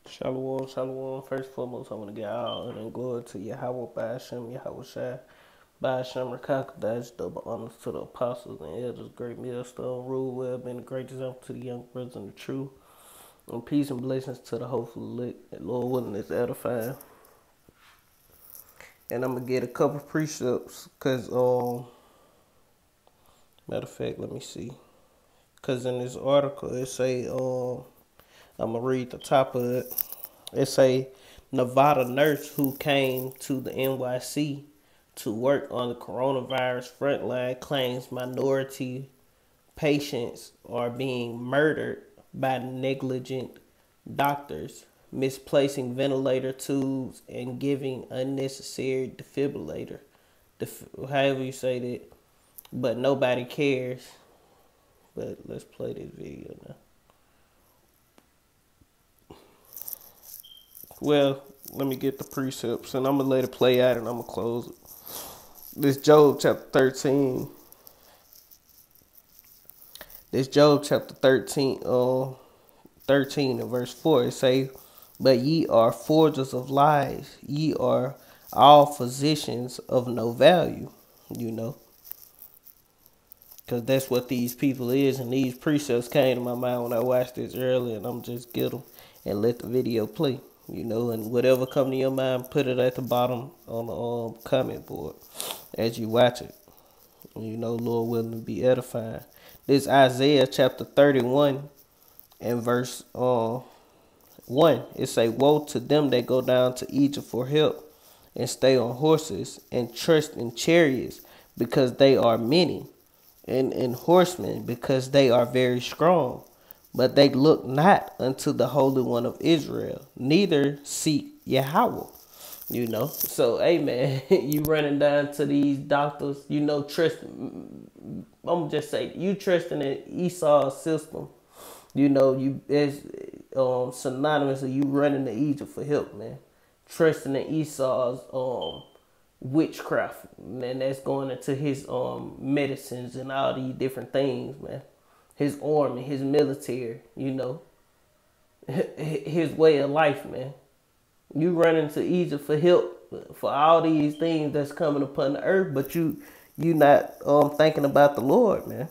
Shalom, shalom. First and foremost, I want to get all honor and glory to Yahweh, Ba'ashem, Yahweh Shai, Ba'ashem, Rakakadash, double honors to the apostles and elders, great millstone, rule well, been a great example to the young brothers in the truth, and peace and blessings to the hopeful elect, and Lord willing is edifying. And I'm going to get a couple precepts, because, matter of fact, let me see. Because in this article, it say, I'm going to read the top of it. It say, Nevada nurse who came to the NYC to work on the coronavirus frontline claims minority patients are being murdered by negligent doctors, misplacing ventilator tubes and giving unnecessary defibrillator. However you say that, but nobody cares. But let's play this video now. Well, let me get the precepts, and I'm going to let it play out, and I'm going to close it. This Job chapter 13. This Job chapter 13, 13 and verse 4. It say, but ye are forgers of lies. Ye are all physicians of no value, you know. Because that's what these people is, and these precepts came to my mind when I watched this earlier, and I'm just get them and let the video play. You know, and whatever come to your mind, put it at the bottom on the comment board as you watch it. You know, Lord willing to be edifying. This Isaiah chapter 31 and verse 1. It say, woe to them that go down to Egypt for help and stay on horses and trust in chariots because they are many, and horsemen because they are very strong. But they look not unto the Holy One of Israel, neither seek Yahweh. You know, so hey man, you running down to these doctors, you know, I'm just say you trusting in Esau's system. You know, you as synonymous with you running to Egypt for help, man. Trusting in Esau's witchcraft, man. That's going into his medicines and all these different things, man. His army, his military, you know, his way of life, man. You run into Egypt for help for all these things that's coming upon the earth, but you not thinking about the Lord, man.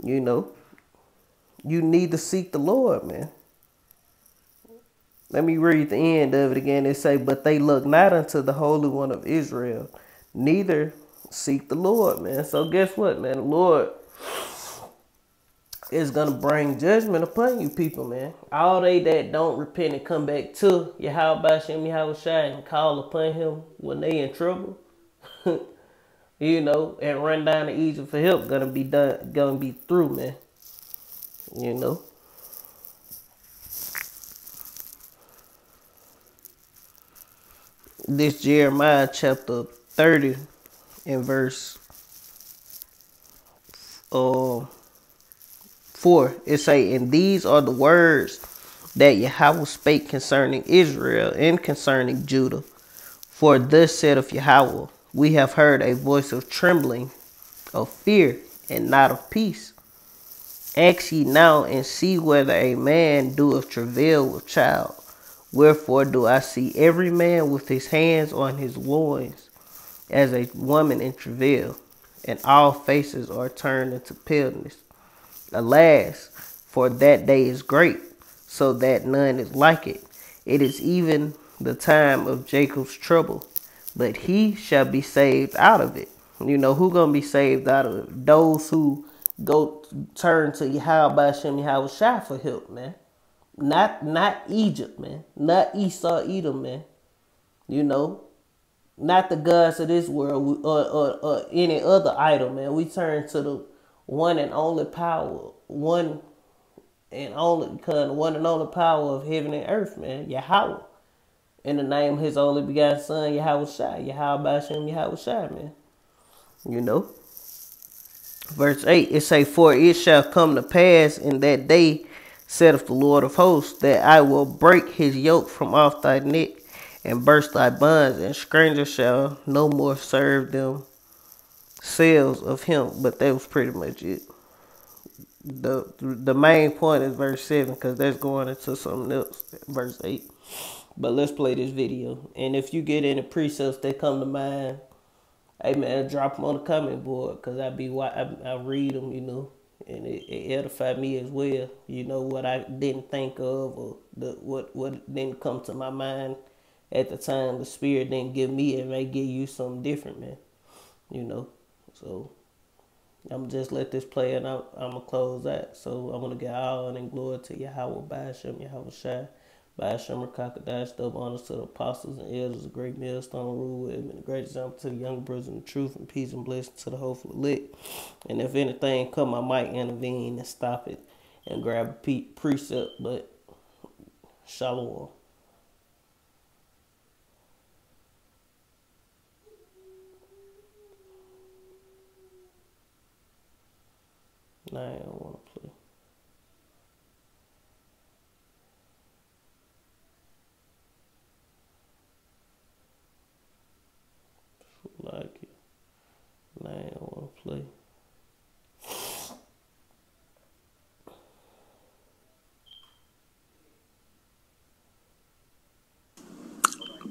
You know, you need to seek the Lord, man. Let me read the end of it again. It say, but they look not unto the Holy One of Israel, neither seek the Lord, man. So guess what, man? The Lord is going to bring judgment upon you people, man. All they that don't repent and come back to Yahweh Ba'ashem, Yahweh Shai, and call upon him when they in trouble, you know, and run down to Egypt for help, gonna be through, man. You know. This Jeremiah chapter 30 and verse 4, it say, and these are the words that Yahweh spake concerning Israel and concerning Judah. For thus saith Yahweh, we have heard a voice of trembling, of fear, and not of peace. Ask ye now and see whether a man doeth travail with child. Wherefore do I see every man with his hands on his loins, as a woman in travail, and all faces are turned into paleness. Alas, for that day is great, so that none is like it. It is even the time of Jacob's trouble, but he shall be saved out of it. You know, who gonna be saved out of it? Those who go turn to Yahweh Ba'ashem, Yahweh Shai for help, man. Not Egypt, man. Not Esau, Edom, man. You know, not the gods of this world or any other idol, man. We turn to the one and only power, one and only power of heaven and earth, man. Yahweh. In the name of his only begotten son, Yahweh Shai. Yahweh Ba'ashem, Yahweh Shai, man. You know. Verse 8, it say, for it shall come to pass in that day, saith the Lord of hosts, that I will break his yoke from off thy neck, and burst thy bonds, and strangers shall no more serve them selves of him. But that was pretty much it. the main point is verse 7, because that's going into something else, verse 8. But let's play this video. And if you get any precepts that come to mind, hey man, drop them on the comment board, because I read them, you know, and it edify me as well. You know, what I didn't think of, or what didn't come to my mind at the time. The Spirit didn't give me, it may give you something different, man. You know, so I'm just let this play, and I'm gonna close that. So I'm gonna get all honor and glory to Yahweh, Ba'ashem, Yahweh Shai, Ba'ashem, Rakakadash, double honors to the apostles and elders, a great millstone rule with him, and a great example to the young brothers in the truth, and peace and blessing to the hopeful elect. And if anything come, I might intervene and stop it and grab a precept, but shalom. Nah, I don't want to play. Like it. Nah, I don't want to play.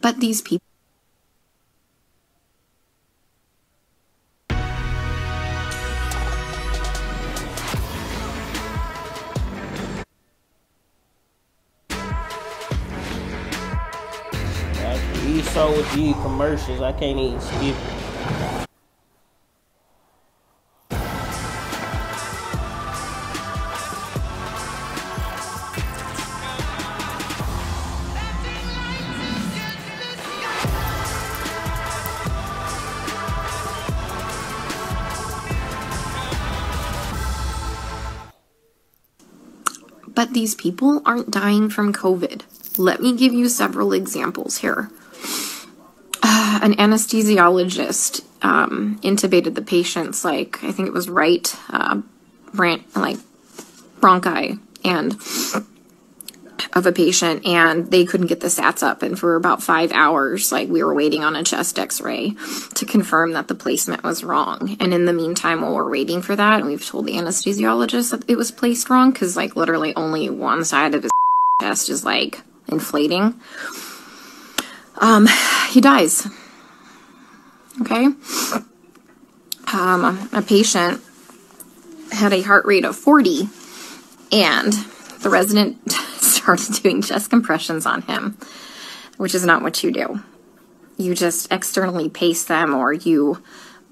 But these people. He's so with these commercials, I can't even skip it. But these people aren't dying from COVID. Let me give you several examples here. An anesthesiologist intubated the patients, like, I think it was right, bronchi and of a patient, and they couldn't get the sats up, and for about 5 hours, like, we were waiting on a chest x-ray to confirm that the placement was wrong. And in the meantime, while we're waiting for that, and we've told the anesthesiologist that it was placed wrong, because, like, literally only one side of his chest is, like, inflating, he dies. Okay? A patient had a heart rate of 40, and the resident started doing chest compressions on him, which is not what you do. You just externally pace them, or you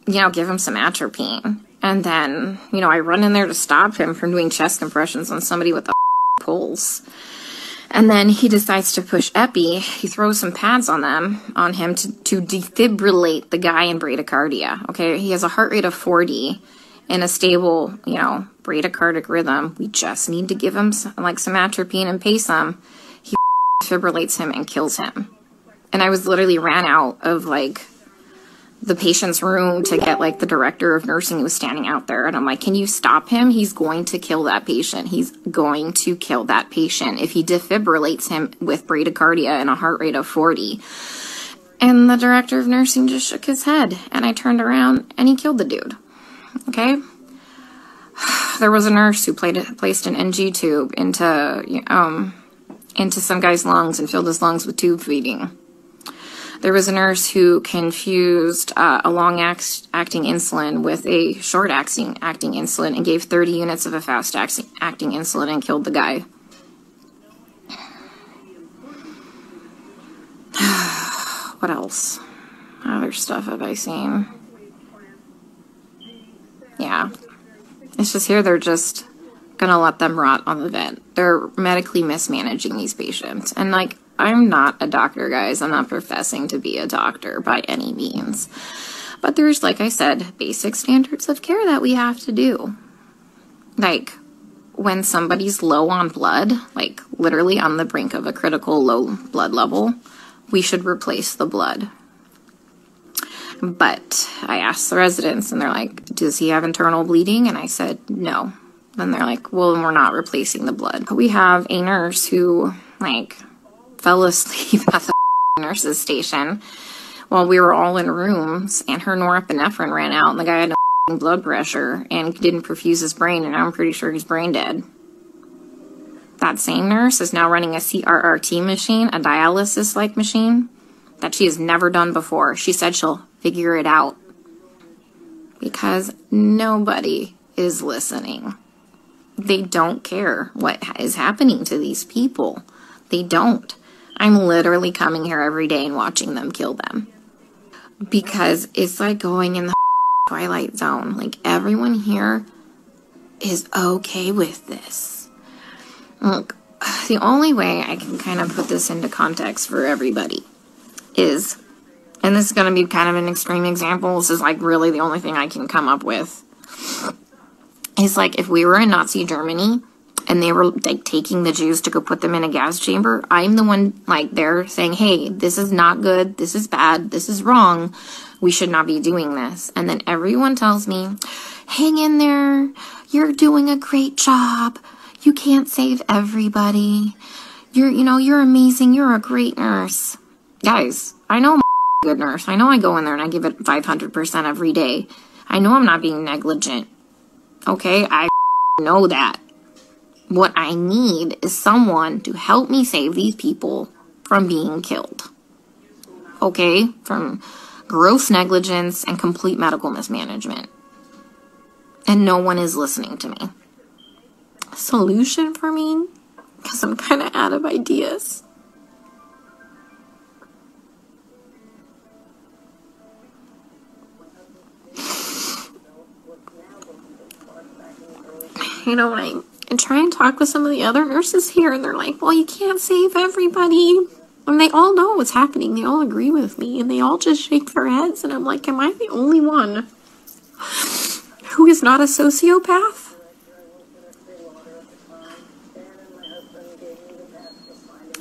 give him some atropine. And then, I run in there to stop him from doing chest compressions on somebody with a pulse. And then he decides to push epi. He throws some pads on him to defibrillate the guy in bradycardia. Okay, he has a heart rate of 40 in a stable, bradycardic rhythm. We just need to give him some atropine and pace him. He defibrillates him and kills him. And I was literally ran out of the patient's room to get the director of nursing who was standing out there. And I'm like, can you stop him? He's going to kill that patient. He's going to kill that patient if he defibrillates him with bradycardia and a heart rate of 40. And the director of nursing just shook his head. And I turned around and he killed the dude. Okay? There was a nurse who placed an NG tube into some guy's lungs and filled his lungs with tube feeding. There was a nurse who confused a long-acting insulin with a short-acting insulin and gave 30 units of a fast-acting insulin and killed the guy. What else? Other stuff have I seen? Yeah. It's just here they're just gonna let them rot on the vent. They're medically mismanaging these patients. And I'm not a doctor, guys. I'm not professing to be a doctor by any means. But there's, like I said, basic standards of care that we have to do. When somebody's low on blood, literally on the brink of a critical low blood level, we should replace the blood. But I asked the residents, and they're like, does he have internal bleeding? And I said, no. Then they're like, well, then we're not replacing the blood. We have a nurse who, fell asleep at the nurse's station while we were all in rooms, and her norepinephrine ran out, and the guy had no blood pressure and didn't perfuse his brain, and I'm pretty sure he's brain dead. That same nurse is now running a CRRT machine, a dialysis-like machine, that she has never done before. She said she'll figure it out. Because nobody is listening. They don't care what is happening to these people. They don't. I'm literally coming here every day and watching them kill them. Because it's like going in the Twilight Zone. Like, everyone here is okay with this. Look, the only way I can kind of put this into context for everybody is, and this is going to be kind of an extreme example, this is like really the only thing I can come up with, is like if we were in Nazi Germany and they were like taking the Jews to go put them in a gas chamber, I'm the one like there saying, hey, this is not good, this is bad, this is wrong, we should not be doing this. And then everyone tells me, hang in there, you're doing a great job, you can't save everybody, you're amazing, you're a great nurse. Guys, I know I'm a good nurse. I know I go in there and I give it 500% every day. I know I'm not being negligent. Okay, I know that. What I need is someone to help me save these people from being killed. Okay, from gross negligence and complete medical mismanagement. And no one is listening to me. Solution for me? Because I'm kind of out of ideas. When I try and talk with some of the other nurses here, and they're like, well, you can't save everybody. And they all know what's happening. They all agree with me, and they all just shake their heads. And I'm like, am I the only one who is not a sociopath?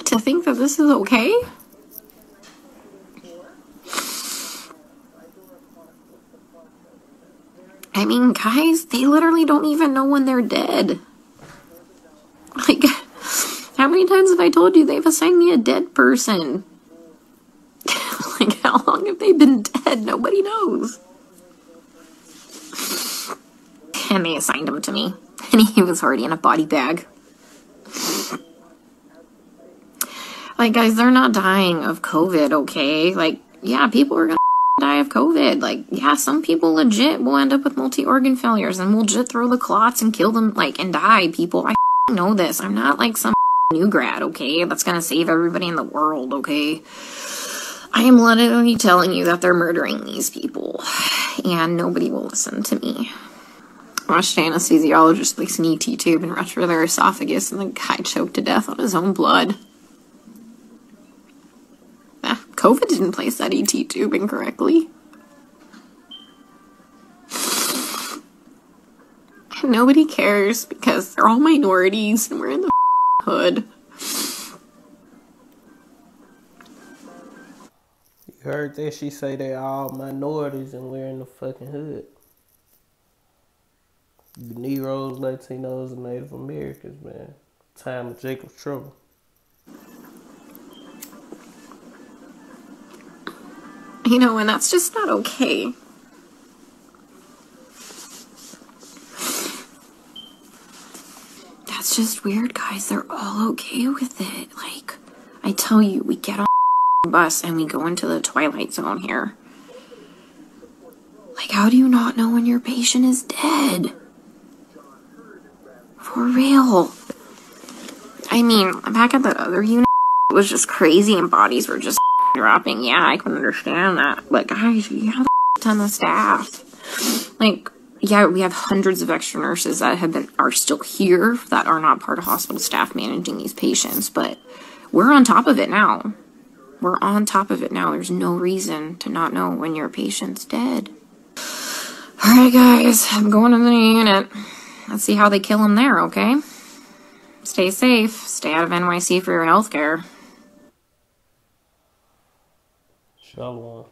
To think that this is okay? I mean, guys, they literally don't even know when they're dead. Like, how many times have I told you they've assigned me a dead person? Like, how long have they been dead? Nobody knows. And they assigned him to me. And he was already in a body bag. Like, guys, they're not dying of COVID, okay? Like, yeah, people are gonna die of COVID. Like, yeah, some people legit will end up with multi-organ failures and will legit throw the clots and kill them, like, and die, people. I know this. I'm not like some new grad, okay? That's gonna save everybody in the world, okay? I am literally telling you that they're murdering these people, and nobody will listen to me. I watched an anesthesiologist place an ET tube and rupture their esophagus, and the guy choked to death on his own blood. COVID didn't place that ET tube incorrectly. And nobody cares because they're all minorities and we're in the hood. You heard that? She say they're all minorities and we're in the fucking hood. Negroes, Latinos, and Native Americans, man. Time of Jacob's trouble. And that's just not okay. That's just weird, guys. They're all okay with it. Like, I tell you, we get on the bus and we go into the Twilight Zone here. Like, how do you not know when your patient is dead? For real. I mean, back at that other unit, it was just crazy and bodies were just dropping. Yeah, I can understand that. But guys, you have a ton of staff. Like, yeah, we have hundreds of extra nurses that are still here that are not part of hospital staff managing these patients. But we're on top of it now. We're on top of it now. There's no reason to not know when your patient's dead. Alright, guys, I'm going to the unit. Let's see how they kill him there, okay? Stay safe. Stay out of NYC for your healthcare. Shalom.